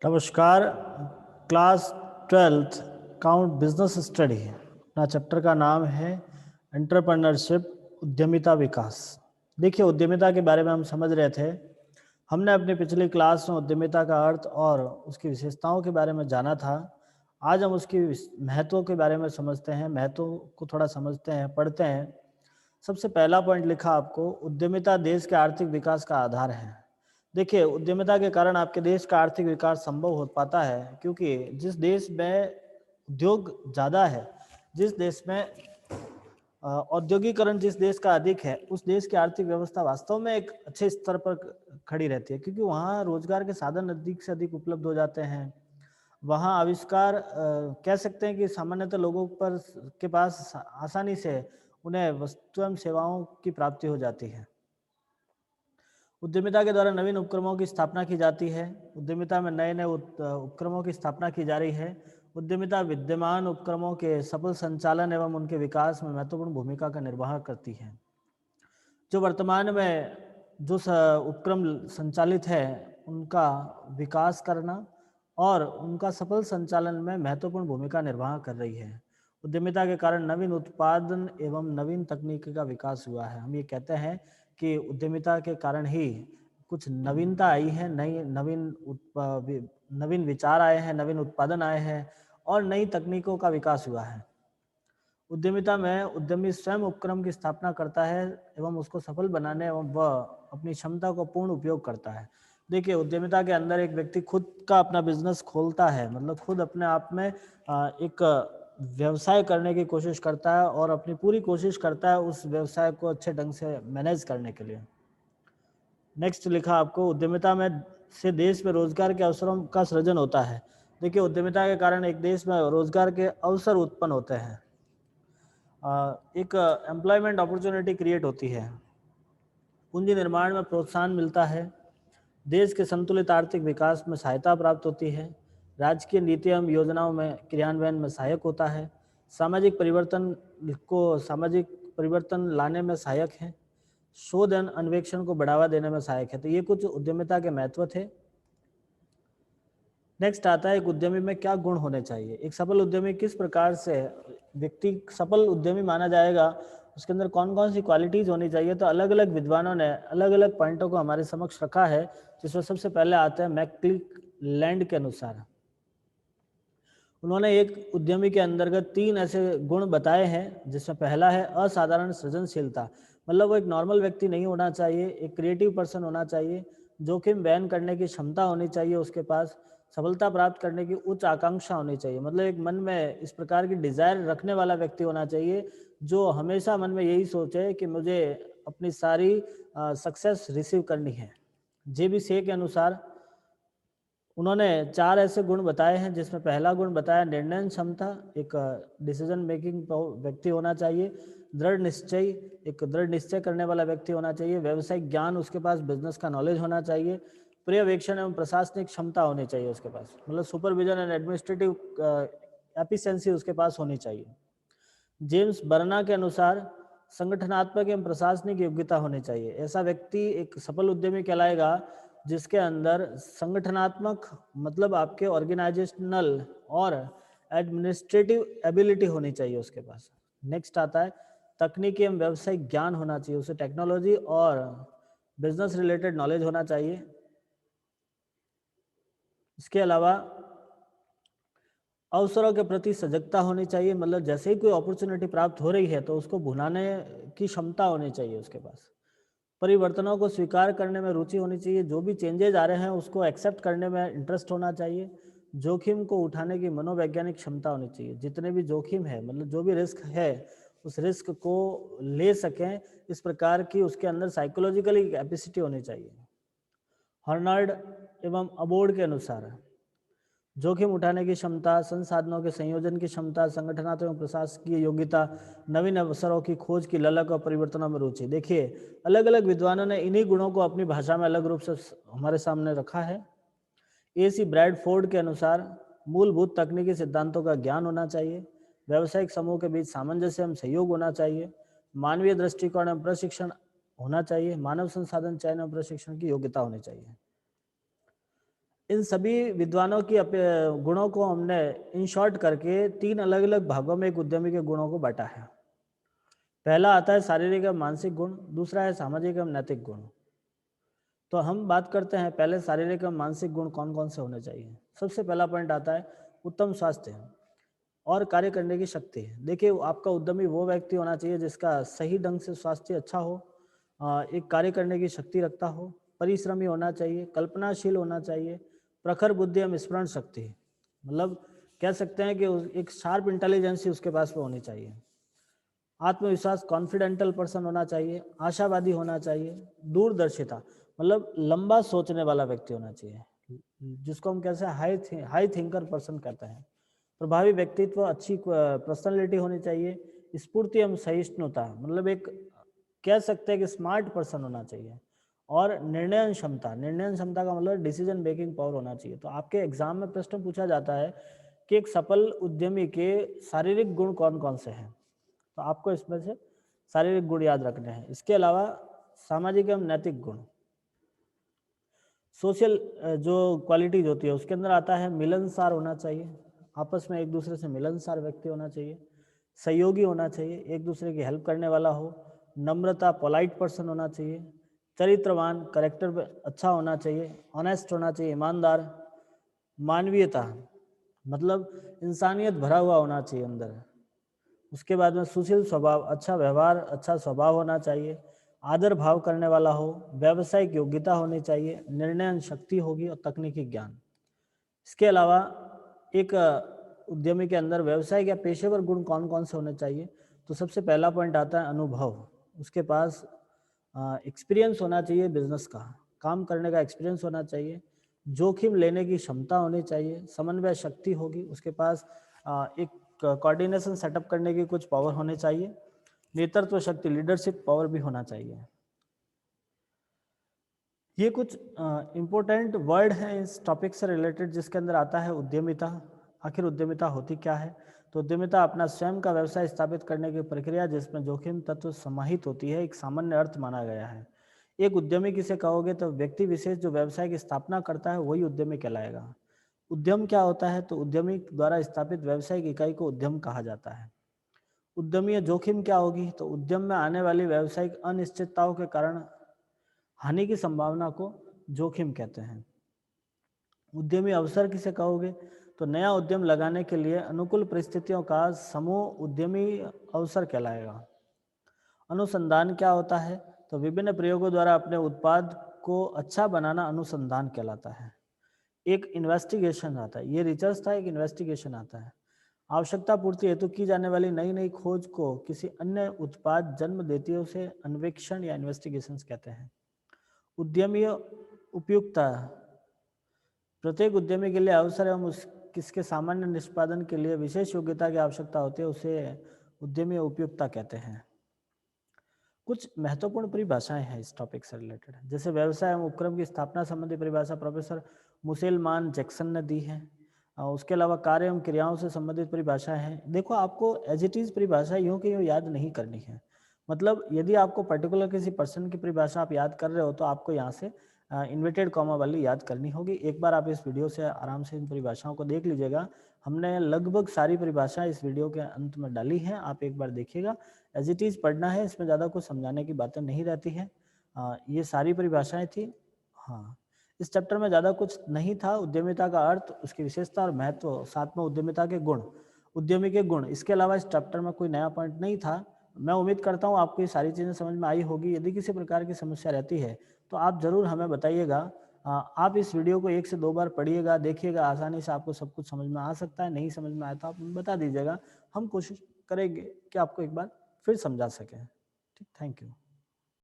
नमस्कार। Class 12th count business study अपना chapter का नाम है एंटरप्रेन्योरशिप, उद्यमिता विकास। देखिए, उद्यमिता के बारे में हम समझ रहे थे। हमने अपनी पिछली क्लास में उद्यमिता का अर्थ और उसकी विशेषताओं के बारे में जाना था। आज हम उसकी महत्व के बारे में समझते हैं, महत्व को थोड़ा समझते हैं, पढ़ते हैं। सबसे पहला पॉइंट लिखा आपको, उद्यमिता देश के आर्थिक विकास का आधार है। देखिए, उद्यमिता के कारण आपके देश का आर्थिक विकास संभव हो पाता है, क्योंकि जिस देश में उद्योग ज़्यादा है, जिस देश में औद्योगिकरण जिस देश का अधिक है, उस देश की आर्थिक व्यवस्था वास्तव में एक अच्छे स्तर पर खड़ी रहती है, क्योंकि वहाँ रोजगार के साधन अधिक से अधिक उपलब्ध हो जाते हैं। वहाँ आविष्कार कह सकते हैं कि सामान्यतः लोगों पर के पास आसानी से उन्हें वस्तु एवं सेवाओं की प्राप्ति हो जाती है। उद्यमिता के द्वारा नवीन उपक्रमों की स्थापना की जाती है। उद्यमिता में नए नए उपक्रमों की स्थापना की जा रही है। उद्यमिता विद्यमान उपक्रमों के सफल संचालन एवं उनके विकास में महत्वपूर्ण भूमिका का निर्वाह करती है। जो वर्तमान में जो उपक्रम संचालित है, उनका विकास करना और उनका सफल संचालन में महत्वपूर्ण भूमिका निर्वाह कर रही है। उद्यमिता के कारण नवीन उत्पादन एवं नवीन तकनीक का विकास हुआ है। हम ये कहते हैं कि उद्यमिता के कारण ही कुछ नवीनता आई है, नवीन विचार आए हैं, नवीन उत्पादन आए हैं और नई तकनीकों का विकास हुआ है। उद्यमिता में उद्यमी स्वयं उपक्रम की स्थापना करता है एवं उसको सफल बनाने एवं वह अपनी क्षमता को पूर्ण उपयोग करता है। देखिए, उद्यमिता के अंदर एक व्यक्ति खुद का अपना बिजनेस खोलता है, मतलब खुद अपने आप में एक व्यवसाय करने की कोशिश करता है और अपनी पूरी कोशिश करता है उस व्यवसाय को अच्छे ढंग से मैनेज करने के लिए। नेक्स्ट लिखा आपको, उद्यमिता में से देश में रोजगार के अवसरों का सृजन होता है। देखिए, उद्यमिता के कारण एक देश में रोजगार के अवसर उत्पन्न होते हैं, एक एम्प्लॉयमेंट अपॉर्चुनिटी क्रिएट होती है, पूंजी निर्माण में प्रोत्साहन मिलता है, देश के संतुलित आर्थिक विकास में सहायता प्राप्त होती है, राजकीय नीति एवं योजनाओं में क्रियान्वयन में सहायक होता है, सामाजिक परिवर्तन लाने में सहायक है, शोध एवं अन्वेषण को बढ़ावा देने में सहायक है। तो ये कुछ उद्यमिता के महत्व थे। नेक्स्ट आता है, एक उद्यमी में क्या गुण होने चाहिए। एक सफल उद्यमी किस प्रकार से व्यक्ति सफल उद्यमी माना जाएगा, उसके अंदर कौन कौन सी क्वालिटीज होनी चाहिए। तो अलग अलग विद्वानों ने अलग अलग पॉइंटों को हमारे समक्ष रखा है, जिसमें सबसे पहले आता है मैकक्लिलैंड के अनुसार। उन्होंने एक उद्यमी के अंतर्गत 3 ऐसे गुण बताए हैं, जिसमें पहला है असाधारण सृजनशीलता। मतलब वो एक नॉर्मल व्यक्ति नहीं होना चाहिए, एक क्रिएटिव पर्सन होना चाहिए, जोखिम बयान करने की क्षमता होनी चाहिए उसके पास, सफलता प्राप्त करने की उच्च आकांक्षा होनी चाहिए। मतलब एक मन में इस प्रकार की डिजायर रखने वाला व्यक्ति होना चाहिए, जो हमेशा मन में यही सोचे कि मुझे अपनी सारी सक्सेस रिसीव करनी है। JB के अनुसार उन्होंने 4 ऐसे गुण बताए हैं, जिसमें पहला गुण बताया निर्णय क्षमता, एक डिसीजन मेकिंग व्यक्ति होना चाहिए, दृढ़ निश्चय, एक दृढ़ निश्चय करने वाला व्यक्ति होना चाहिए, व्यावसायिक ज्ञान, उसके पास बिजनेस का नॉलेज होना चाहिए, पर्यवेक्षण एवं प्रशासनिक क्षमता होनी चाहिए उसके पास, मतलब सुपरविजन एंड एडमिनिस्ट्रेटिव एफिशिएंसी उसके पास होनी चाहिए। जेम्स बर्ना के अनुसार संगठनात्मक एवं प्रशासनिक योग्यता होनी चाहिए। ऐसा व्यक्ति एक सफल उद्यमी कहलाएगा जिसके अंदर संगठनात्मक, मतलब आपके ऑर्गेनाइजेशनल और एडमिनिस्ट्रेटिव एबिलिटी होनी चाहिए उसके पास। नेक्स्ट आता है तकनीकी एवं व्यावसायिक ज्ञान होना चाहिए, उसे टेक्नोलॉजी और बिजनेस रिलेटेड नॉलेज होना चाहिए। इसके अलावा अवसरों के प्रति सजगता होनी चाहिए, मतलब जैसे ही कोई अपॉर्चुनिटी प्राप्त हो रही है तो उसको भुनाने की क्षमता होनी चाहिए उसके पास। परिवर्तनों को स्वीकार करने में रुचि होनी चाहिए, जो भी चेंजेज आ रहे हैं उसको एक्सेप्ट करने में इंटरेस्ट होना चाहिए। जोखिम को उठाने की मनोवैज्ञानिक क्षमता होनी चाहिए, जितने भी जोखिम है, मतलब जो भी रिस्क है उस रिस्क को ले सकें, इस प्रकार की उसके अंदर साइकोलॉजिकली कैपेसिटी होनी चाहिए। हर्नार्ड एवं अबोर्ड के अनुसार जोखिम उठाने की क्षमता, संसाधनों के संयोजन की क्षमता, संगठनात्मक प्रशासकीय योग्यता, नवीन अवसरों की खोज की ललक और परिवर्तनों में रुचि। देखिए, अलग अलग विद्वानों ने इन्हीं गुणों को अपनी भाषा में अलग रूप से हमारे सामने रखा है। AC ब्रैडफोर्ड के अनुसार मूलभूत तकनीकी सिद्धांतों का ज्ञान होना चाहिए, व्यावसायिक समूह के बीच सामंजस्य एवं सहयोग होना चाहिए, मानवीय दृष्टिकोण एवं प्रशिक्षण होना चाहिए, मानव संसाधन चयन एवं प्रशिक्षण की योग्यता होनी चाहिए। इन सभी विद्वानों की गुणों को हमने इन शॉर्ट करके 3 अलग अलग भागों में एक उद्यमी के गुणों को बांटा है। पहला आता है शारीरिक एवं मानसिक गुण, दूसरा है सामाजिक एवं नैतिक गुण। तो हम बात करते हैं पहले शारीरिक एवं मानसिक गुण कौन कौन से होने चाहिए। सबसे पहला पॉइंट आता है उत्तम स्वास्थ्य और कार्य करने की शक्ति। देखिए, आपका उद्यमी वो व्यक्ति होना चाहिए जिसका सही ढंग से स्वास्थ्य अच्छा हो, एक कार्य करने की शक्ति रखता हो, परिश्रमी होना चाहिए, कल्पनाशील होना चाहिए, प्रखर बुद्धि एवं स्मरण शक्ति, मतलब कह सकते हैं कि एक शार्प इंटेलिजेंसी उसके पास में होनी चाहिए। आत्मविश्वास, कॉन्फिडेंटल पर्सन होना चाहिए, आशावादी होना चाहिए, दूरदर्शिता, मतलब लंबा सोचने वाला व्यक्ति होना चाहिए, जिसको हम कैसे हाई थिंकर पर्सन कहते हैं। प्रभावी व्यक्तित्व, अच्छी पर्सनालिटी होनी चाहिए, स्फूर्ति एवं सहिष्णुता, मतलब एक कह सकते हैं कि स्मार्ट पर्सन होना चाहिए, और निर्णय क्षमता का मतलब डिसीजन मेकिंग पावर होना चाहिए। तो आपके एग्जाम में प्रश्न पूछा जाता है कि एक सफल उद्यमी के शारीरिक गुण कौन कौन से हैं, तो आपको इसमें से शारीरिक गुण याद रखने हैं। इसके अलावा सामाजिक एवं नैतिक गुण, सोशल जो क्वालिटीज होती है उसके अंदर आता है मिलनसार होना चाहिए, आपस में एक दूसरे से मिलनसार व्यक्ति होना चाहिए, सहयोगी होना चाहिए, एक दूसरे की हेल्प करने वाला हो, नम्रता, पोलाइट पर्सन होना चाहिए, चरित्रवान, करेक्टर अच्छा होना चाहिए, ऑनेस्ट होना चाहिए, ईमानदार, मानवीयता, मतलब इंसानियत भरा हुआ होना चाहिए अंदर। उसके बाद में सुशील स्वभाव, अच्छा व्यवहार, अच्छा स्वभाव होना चाहिए, आदर भाव करने वाला हो, व्यावसायिक योग्यता होनी चाहिए, निर्णय शक्ति होगी और तकनीकी ज्ञान। इसके अलावा एक उद्यमी के अंदर व्यवसायिक या पेशेवर गुण कौन कौन से होने चाहिए, तो सबसे पहला पॉइंट आता है अनुभव। उसके पास एक्सपीरियंस होना चाहिए, बिजनेस का काम करने का एक्सपीरियंस होना चाहिए, जोखिम लेने की क्षमता होनी चाहिए, समन्वय शक्ति होगी, उसके पास एक कोऑर्डिनेशन सेटअप करने की कुछ पावर होने चाहिए, नेतृत्व शक्ति, लीडरशिप पावर भी होना चाहिए। ये कुछ इम्पोर्टेंट वर्ड हैं इस टॉपिक से रिलेटेड, जिसके अंदर आता है उद्यमिता। आखिर उद्यमिता होती क्या है? तो उद्यमिता अपना स्वयं का व्यवसाय स्थापित करने की प्रक्रिया जिसमें जोखिम तत्व समाहित होती है, एक सामान्य अर्थ माना गया है। एक उद्यमी किसे कहोगे, तो व्यक्ति विशेष जो व्यवसाय की स्थापना करता है वही उद्यमी कहलाएगा। उद्यम क्या होता है? तो उद्यमी द्वारा स्थापित व्यावसायिक इकाई को उद्यम कहा जाता है। उद्यमीय जोखिम क्या होगी? तो उद्यम में आने वाली व्यावसायिक अनिश्चितताओं के कारण हानि की संभावना को जोखिम कहते हैं। उद्यमी अवसर किसे कहोगे? तो नया उद्यम लगाने के लिए अनुकूल परिस्थितियों का समूह उद्यमी अवसर कहलाएगा। अनुसंधान क्या होता है? तो विभिन्न प्रयोगों द्वारा अपने उत्पाद को अच्छा बनाना अनुसंधान कहलाता है। एक इन्वेस्टिगेशन आता है, ये रिसर्च था, एक इन्वेस्टिगेशन आता है। आवश्यकता पूर्ति हेतु की जाने वाली नई नई खोज को किसी अन्य उत्पाद जन्म देती है, उसे अन्वेषण या इन्वेस्टिगेशन कहते हैं। उद्यमी उपयुक्तता, प्रत्येक उद्यमी के लिए अवसर एवं किसके सामान्य निष्पादन के लिए विशेष योग्यता की आवश्यकता होती है, उसे उद्यमी उपयुक्तता कहते हैं। कुछ महत्वपूर्ण परिभाषाएं हैं इस टॉपिक से रिलेटेड, जैसे व्यवसाय एवं उपक्रम की स्थापना संबंधी परिभाषा प्रोफेसर मुसेलमान जैक्सन ने दी है। उसके अलावा कार्य एवं क्रियाओं से संबंधित परिभाषाएं हैं। देखो, आपको एज इट इज परिभाषा यूं कि यूं याद नहीं करनी है। मतलब यदि आपको पर्टिकुलर किसी पर्सन की परिभाषा आप याद कर रहे हो तो आपको यहाँ से इन्वर्टेड कॉमा वाली याद करनी होगी। एक बार आप इस वीडियो से आराम से इन परिभाषाओं को देख लीजिएगा। हमने लगभग सारी परिभाषाएं इस वीडियो के अंत में डाली हैं, आप एक बार देखिएगा। एज इट इज पढ़ना है, इसमें ज़्यादा कुछ समझाने की बातें नहीं रहती हैं। ये सारी परिभाषाएं थी। हाँ, इस चैप्टर में ज़्यादा कुछ नहीं था। उद्यमिता का अर्थ, उसकी विशेषता और महत्व, साथ में उद्यमिता के गुण, उद्यमी के गुण, इसके अलावा इस चैप्टर में कोई नया पॉइंट नहीं था। मैं उम्मीद करता हूँ आपको ये सारी चीज़ें समझ में आई होगी। यदि किसी प्रकार की समस्या रहती है तो आप ज़रूर हमें बताइएगा। आप इस वीडियो को 1 से 2 बार पढ़िएगा, देखिएगा, आसानी से आपको सब कुछ समझ में आ सकता है। नहीं समझ में आया तो आप बता दीजिएगा, हम कोशिश करेंगे कि आपको एक बार फिर समझा सकें। ठीक, थैंक यू।